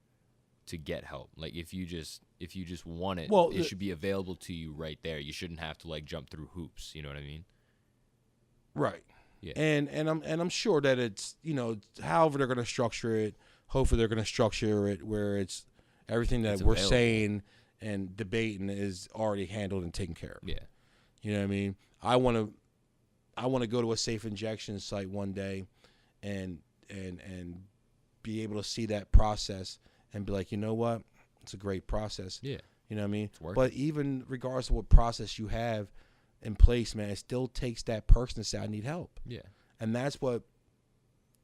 to get help. Like if you just want it, it should be available to you right there. You shouldn't have to like jump through hoops. You know what I mean? Right. Yeah. And I'm sure that it's, however they're going to structure it, hopefully they're going to structure it where it's everything that we're saying and debating is already handled and taken care of. Yeah. You know what I mean? I want to go to a safe injection site one day and be able to see that process and be like, you know what? It's a great process. Yeah. You know what I mean? It's working. But even regardless of what process you have in place, man, it still takes that person to say, I need help. Yeah. And that's what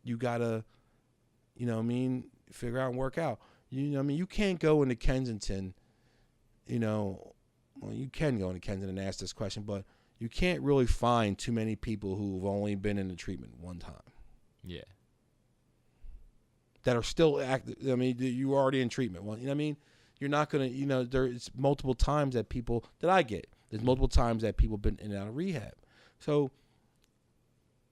you got to, figure out and work out. You can't go into Kensington, well, you can go into Kensington and ask this question, but you can't really find too many people who've only been in the treatment one time. Yeah. That are still active. I mean, you're already in treatment. Well, you know what I mean? You're not going to, there's multiple times that people, that I get, there's multiple times that people have been in and out of rehab. So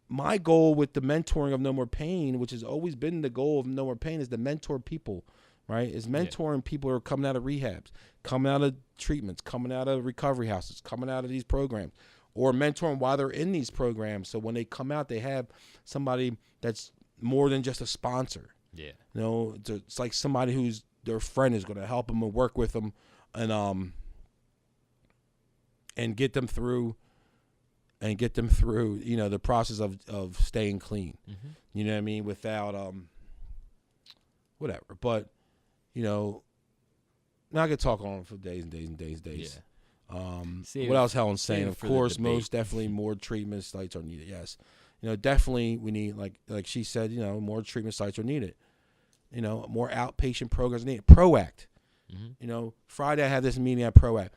my goal with the mentoring of No More Pain, which has always been the goal of No More Pain, is to mentor people, right? Is mentoring people who are coming out of rehabs, coming out of treatments, coming out of recovery houses, coming out of these programs, or mentoring while they're in these programs. So when they come out, they have somebody that's more than just a sponsor. Yeah. It's like somebody who's their friend is going to help them and work with them and get them through the process of staying clean. Mm-hmm. You know what I mean? Without whatever. But now I could talk on for days and days and days and days. Yeah. What else Helen's saying? Of course, most definitely more treatment sites are needed. Yes. Definitely we need, like she said, more treatment sites are needed. More outpatient programs are needed. ProAct. Mm-hmm. Friday I had this meeting at ProAct.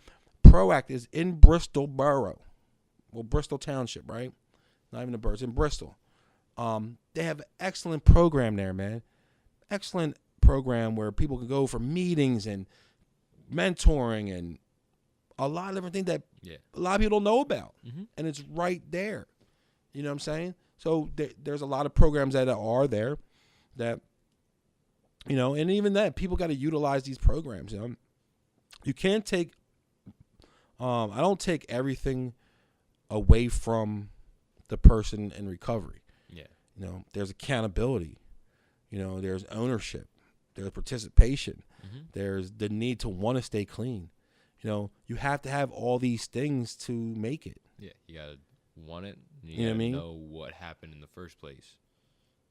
ProAct is in Bristol Borough. Well, Bristol Township, right? Not even the borough. It's in Bristol. They have an excellent program there, man. Excellent program where people can go for meetings and mentoring and a lot of different things that a lot of people don't know about. Mm-hmm. And it's right there. You know what I'm saying? So there's a lot of programs that are there that, and even that, people got to utilize these programs. You can't take, I don't take everything away from the person in recovery. Yeah. There's accountability. There's ownership. There's participation. Mm-hmm. There's the need to want to stay clean. You have to have all these things to make it. Yeah, you gotta want it. You know what I mean? Know what happened in the first place.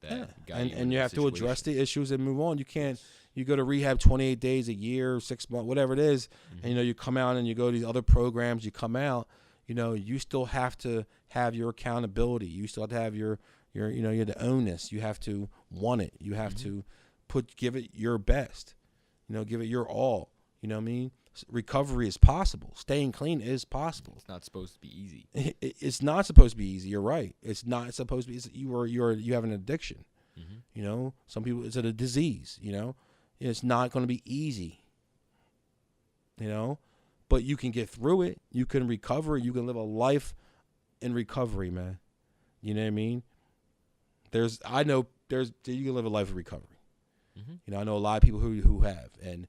And you have to address the issues and move on. You can't. You go to rehab 28 days, a year, 6 months, whatever it is, and you come out and you go to these other programs. You come out. You still have to have your accountability. You still have to have your you have to own this. You have to want it. You have to give it your best. Give it your all. You know what I mean? Recovery is possible. Staying clean is possible. It's not supposed to be easy. It's not supposed to be easy. You're right. It's not supposed to be. You have an addiction. Mm-hmm. Some people, it's a disease. It's not going to be easy. But you can get through it. You can recover. You can live a life in recovery, man. You know what I mean? You can live a life of recovery. Mm-hmm. I know a lot of people who have, and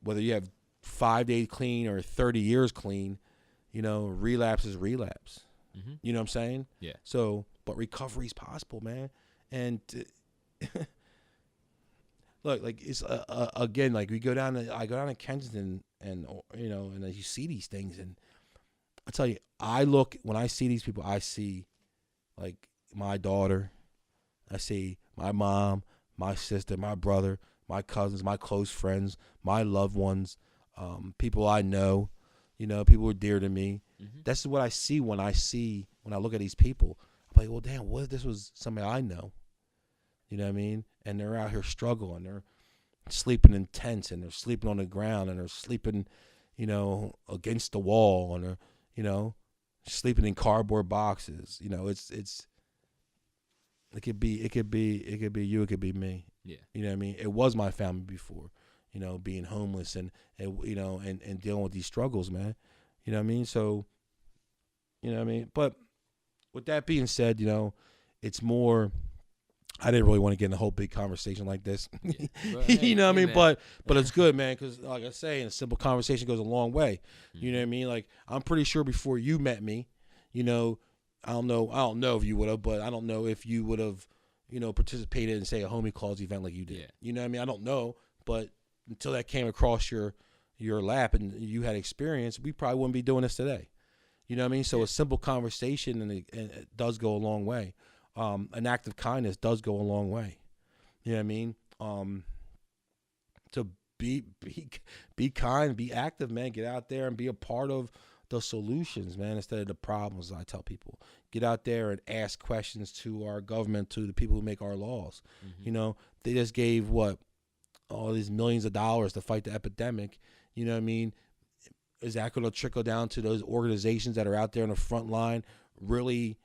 whether you have 5 days clean or 30 years clean, relapse is relapse. Mm-hmm. You know what I'm saying? Yeah. So, but recovery is possible, man. And look, like it's again, like I go down to Kensington, and and you see these things, and I tell you, when I see these people, I see like my daughter, I see my mom, my sister, my brother, my cousins, my close friends, my loved ones, people I know, people who are dear to me. Mm-hmm. That's what I see when I look at these people. I'm like, well, damn, what if this was somebody I know? You know what I mean? And they're out here struggling. They're sleeping in tents, and they're sleeping on the ground, and they're sleeping, against the wall, and they're, sleeping in cardboard boxes. It could be you, it could be me. Yeah. You know what I mean? It was my family before, being homeless and dealing with these struggles, man. You know what I mean? So, but with that being said, it's more, I didn't really want to get in a whole big conversation like this. Yeah. You know what I mean? Man. But it's good, man, because like I say, a simple conversation goes a long way. You know what I mean? Like, I'm pretty sure before you met me, I don't know if you would have, but I don't know if you would have, participated in, say, a Homie Calls event like you did. Yeah. You know what I mean? I don't know, but until that came across your lap and you had experience, we probably wouldn't be doing this today. You know what I mean? So a simple conversation, and it does go a long way. An act of kindness does go a long way. You know what I mean? To be kind, be active, man. Get out there and be a part of the solutions, man, instead of the problems. I tell people, get out there and ask questions to our government, to the people who make our laws. Mm-hmm. They just gave all these millions of dollars to fight the epidemic. You know what I mean? is that going to trickle down to those organizations that are out there on the front line really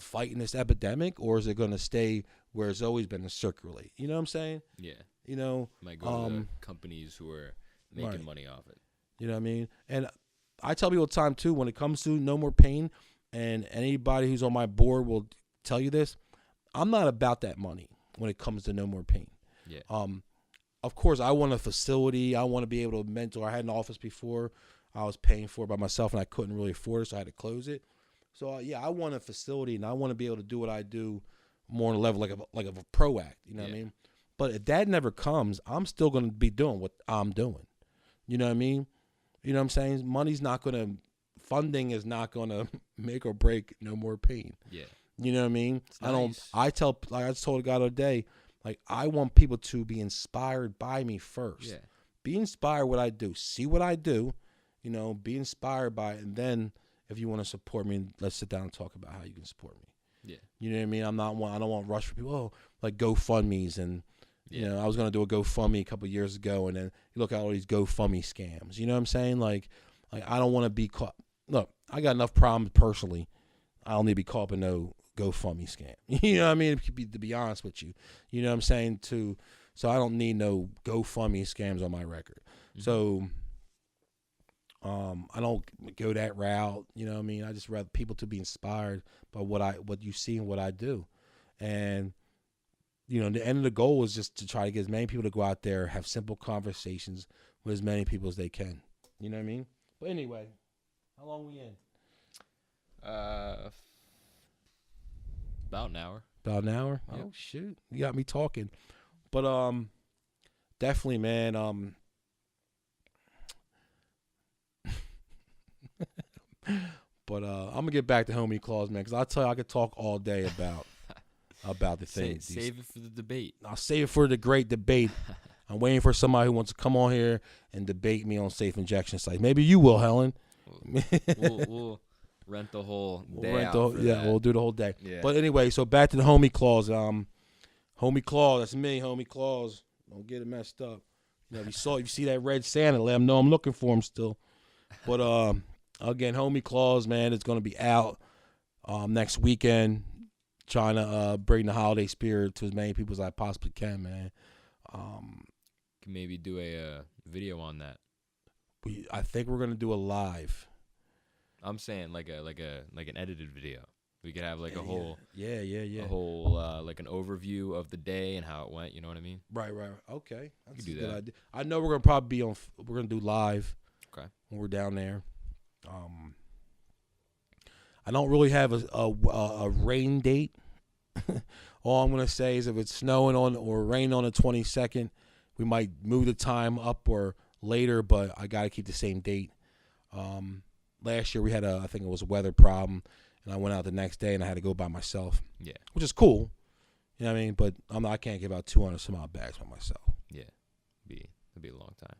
fighting this epidemic, or is it going to stay where it's always been to circulate? You know what I'm saying? Yeah. You know, might go to the companies who are making money off it. You know what I mean? And I tell people all the time too, when it comes to No More Pain, and anybody who's on my board will tell you this, I'm not about that money when it comes to No More Pain. Yeah. Of course, I want a facility. I want to be able to mentor. I had an office before I was paying for it by myself, and I couldn't really afford it, so I had to close it. So, I want a facility, and I want to be able to do what I do more on a level like of a pro act. You know what I mean? But if that never comes, I'm still going to be doing what I'm doing. You know what I mean? You know what I'm saying? Funding is not going to make or break No More Pain. Yeah. You know what I mean? It's nice. I told the guy the other day, like, I want people to be inspired by me first. Yeah. Be inspired what I do. See what I do, be inspired by it. And then if you want to support me, let's sit down and talk about how you can support me. Yeah. You know what I mean? I don't want to rush for people, like GoFundMe's. And, I was going to do a GoFundMe a couple of years ago. And then you look at all these GoFundMe scams. You know what I'm saying? Like I don't want to be caught. Look, I got enough problems personally. I don't need to be caught up in no GoFundMe scam. You know what I mean? To be honest with you. You know what I'm saying? So I don't need no GoFundMe scams on my record. Mm-hmm. So I don't go that route. You know what I mean? I just rather people to be inspired by what you see and what I do. And, the end of the goal is just to try to get as many people to go out there, have simple conversations with as many people as they can. You know what I mean? But anyway, how long we in? About an hour. About an hour? Yep. Oh, shoot. You got me talking. But definitely, man, but I'm going to get back to Homie Claus, man, because I'll tell you, I could talk all day about the things. Save it for the debate. I'll save it for the great debate. I'm waiting for somebody who wants to come on here and debate me on safe injection sites. Maybe you will, Helen. We'll rent the whole day we'll do the whole day. Yeah. But anyway, so back to the Homie Claus. Homie Claus, that's me, Homie Claus. Don't get it messed up. If you see that red Santa, let him know I'm looking for him still. But again, Homie Claus, man, is going to be out next weekend, trying to bring the holiday spirit to as many people as I possibly can, man. Can maybe do a video on that. I think we're going to do a live. I'm saying like an edited video. We could have a whole a whole like an overview of the day and how it went. You know what I mean? Right. Okay, that's do a good that. idea. I know we're gonna probably we're gonna do live. Okay. When we're down there. I don't really have a rain date. All I'm gonna say is if it's snowing on or raining on the 22nd, we might move the time up or later, but I gotta keep the same date. Last year we had I think it was a weather problem, and I went out the next day and I had to go by myself. Yeah. Which is cool. You know what I mean? But I can't give out 200 some odd bags by myself. Yeah. It'd be a long time.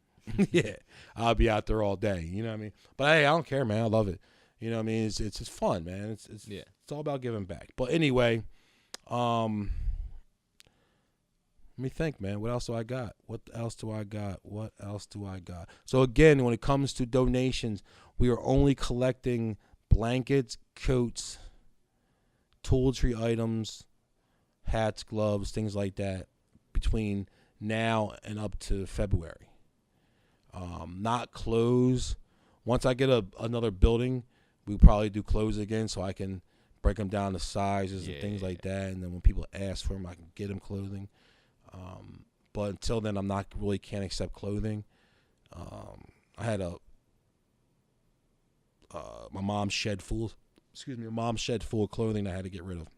Yeah. I'll be out there all day. You know what I mean? But hey, I don't care, man. I love it. You know what I mean? It's fun, man. It's all about giving back. But anyway, let me think, man. What else do I got? So again, when it comes to donations, we are only collecting blankets, coats, toiletry items, hats, gloves, things like that between now and up to February. Not clothes. Once I get another building, we probably do clothes again so I can break them down to sizes and things like that. And then when people ask for them, I can get them clothing. But until then, can't accept clothing. I had my mom's shed full of clothing I had to get rid of.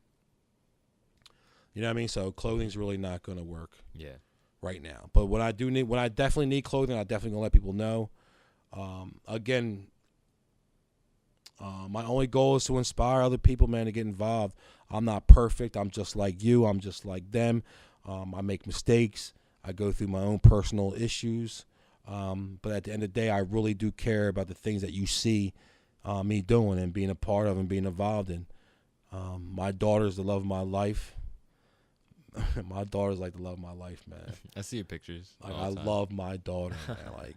You know what I mean? So clothing's really not going to work. Yeah. Right now. But when I definitely need clothing, I definitely gonna let people know. Again, my only goal is to inspire other people, man, to get involved. I'm not perfect. I'm just like you. I'm just like them. I make mistakes. I go through my own personal issues. But at the end of the day, I really do care about the things that you see me doing and being a part of and being involved in. My daughter's the love of my life. My daughter's like the love of my life, man. I see your pictures. Like I love my daughter, man. Like,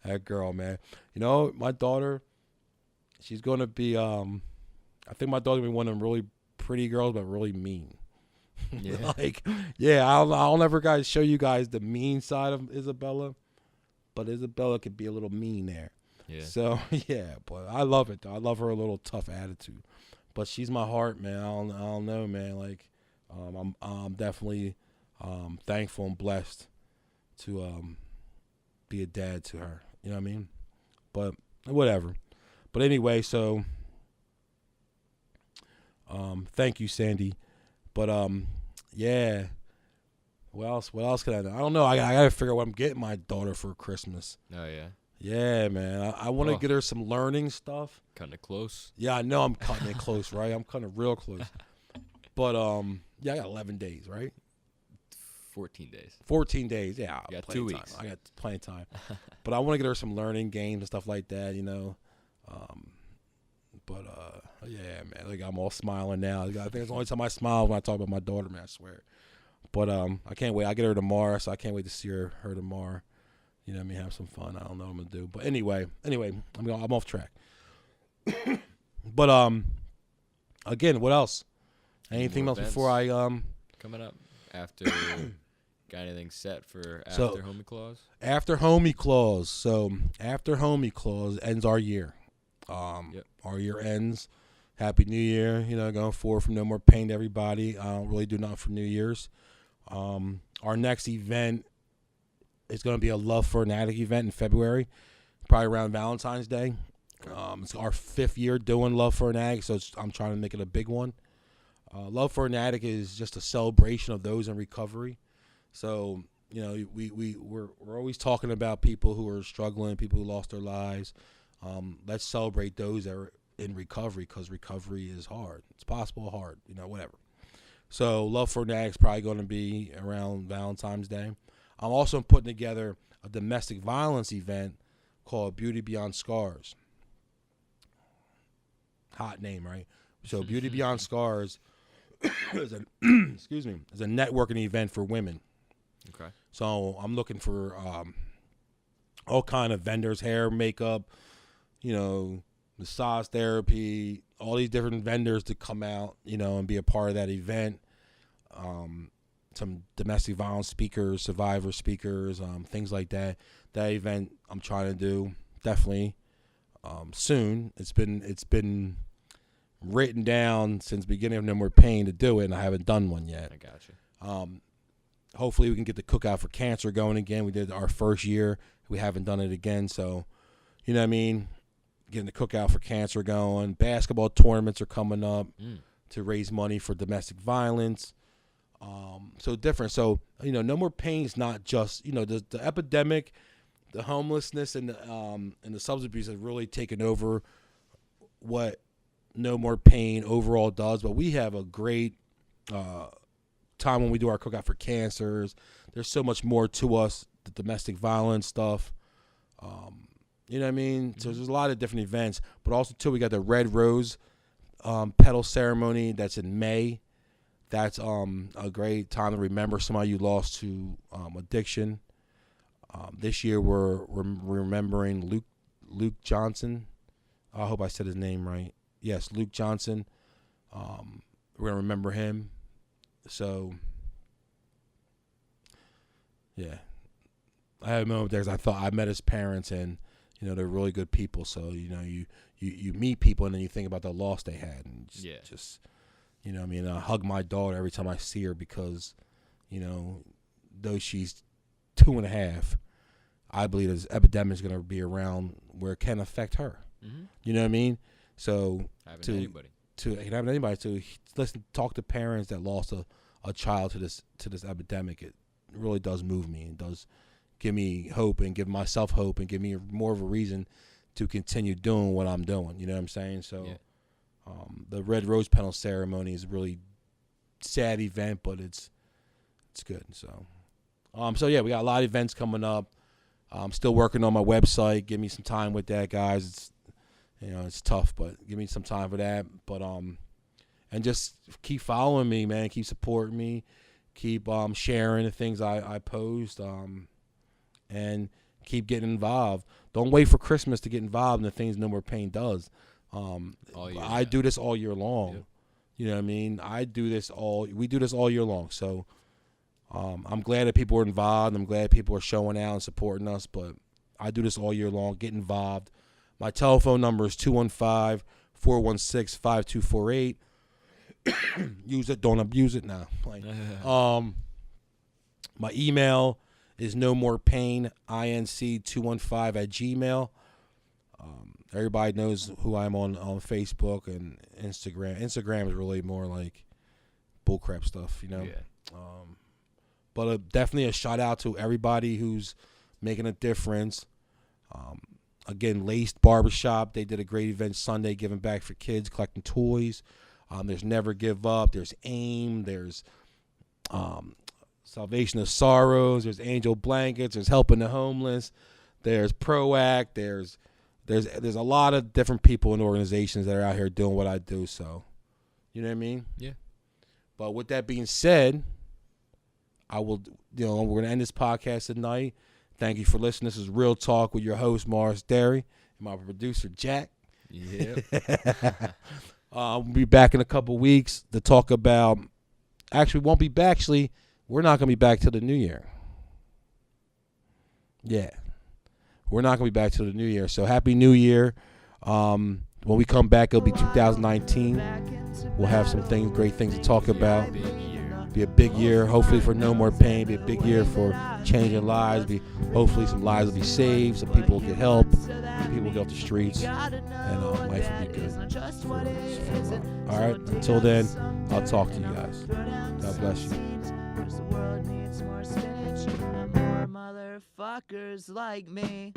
That girl, man. You know, my daughter, she's gonna be. I think my daughter's gonna be one of them really pretty girls, but really mean. Yeah. Like, yeah, I'll never guys show you guys the mean side of Isabella, but Isabella could be a little mean there. Yeah. So yeah, but I love it though. I love her little tough attitude. But she's my heart, man. I don't know, man. Like, I'm definitely thankful and blessed to be a dad to her. You know what I mean? But whatever. But anyway, so thank you, Sandy. But yeah. What else? What else can I do? I don't know. I gotta figure out what I'm getting my daughter for Christmas. Oh yeah. Yeah, man. I want to get her some learning stuff. Cutting it close. Yeah, I know I'm cutting it close, right? I'm cutting it real close. But yeah, I got 11 days, right? 14 days. 14 days. Yeah, You got plenty 2 of weeks. time. I got plenty of time. But I want to get her some learning games and stuff like that, you know. But yeah, man. Like, I'm all smiling now. I think it's the only time I smile when I talk about my daughter, man, I swear. But I can't wait. I get her tomorrow, so I can't wait to see her tomorrow. You know what I mean? Have some fun. I don't know what I'm gonna do. But anyway, I'm off track. But again, what else? Anything More else events before I coming up after? Got anything set for after So- Homie Claus? after Homie Claus? So after Homie Claus ends our year. Yep. Our year ends. Happy New Year. You know, going forward from No More Pain to everybody. I don't really do nothing for New Year's. Our next event is going to be a Love for an Addict event in February, probably around Valentine's Day. Okay. It's our 5th year doing Love for an Addict, so I'm trying to make it a big one. Love for an Addict is just a celebration of those in recovery. So, you know, we're always talking about people who are struggling, people who lost their lives. Let's celebrate those that are in recovery, because recovery is hard. It's possible, hard, you know, whatever. So Love for an Addict is probably going to be around Valentine's Day. I'm also putting together a domestic violence event called Beauty Beyond Scars. Hot name, right? So Beauty Beyond Scars is a is a networking event for women. Okay. So I'm looking for all kind of vendors, hair, makeup, you know, massage therapy, all these different vendors to come out, you know, and be a part of that event. Some domestic violence speakers, survivor speakers, things like that. That event I'm trying to do definitely soon. It's been written down since the beginning of No More Pain to do it, and I haven't done one yet. I got you. Hopefully we can get the Cookout for Cancer going again. We did our first year. We haven't done it again, so you know what I mean? Getting the Cookout for Cancer going. Basketball tournaments are coming up to raise money for domestic violence. So different. So, you know, No More Pain is not just, you know, the epidemic, the homelessness, and the substance abuse has really taken over what No More Pain overall does. But we have a great time when we do our Cookout for Cancers. There's so much more to us, the domestic violence stuff. You know what I mean? So there's a lot of different events. But also, too, we got the Red Rose petal ceremony that's in May. That's a great time to remember somebody you lost to addiction. This year we're remembering Luke Johnson. I hope I said his name right. Yes, Luke Johnson. We're going to remember him. So, yeah. I had a moment there because I thought I met his parents, and, you know, they're really good people. So, you know, you meet people and then you think about the loss they had. And just you know what I mean? I hug my daughter every time I see her because, you know, though she's 2.5, I believe this epidemic is going to be around where it can affect her. Mm-hmm. You know what I mean? So Anybody. To listen, talk to parents that lost a child to this epidemic, it really does move me and does give me hope and give myself hope and give me more of a reason to continue doing what I'm doing. You know what I'm saying? So. Yeah. The Red Rose Petal ceremony is a really sad event, but it's good. So yeah, we got a lot of events coming up. I'm still working on my website. Give me some time with that, guys. It's, you know, it's tough, but give me some time for that. But and just keep following me, man. Keep supporting me. Keep sharing the things I post. And keep getting involved. Don't wait for Christmas to get involved in the things No More Pain does. I do this all year long. Yep. You know what I mean? We do this all year long. So I'm glad that people are involved. I'm glad people are showing out and supporting us, but I do this all year long. Get involved. My telephone number is 215-416-5248. Use it, don't abuse it now. My email is nomorepain.inc215@gmail. Everybody knows who I'm on Facebook and Instagram. Instagram is really more like bullcrap stuff, you know. Yeah. But definitely a shout out to everybody who's making a difference. Again, Laced Barbershop, they did a great event Sunday, giving back for kids, collecting toys. There's Never Give Up. There's AIM. There's Salvation of Sorrows. There's Angel Blankets. There's Helping the Homeless. There's Proact. There's a lot of different people and organizations that are out here doing what I do. So, you know what I mean? Yeah. But with that being said, we're going to end this podcast tonight. Thank you for listening. This is Real Talk with your host, Morris Derry, and my producer, Jack. Yeah. We'll be back in a couple weeks to talk about. Actually, won't be back. Actually, we're not going to be back till the new year. Yeah. We're not going to be back till the new year. So, Happy New Year. When we come back, it'll be 2019. We'll have some great things to talk about. Be a big year, hopefully for No More Pain. Be a big year for changing lives. Hopefully some lives will be saved, some people will get help, some people will get off the streets, and life will be good. All right, until then, I'll talk to you guys. God bless you. Motherfuckers like me.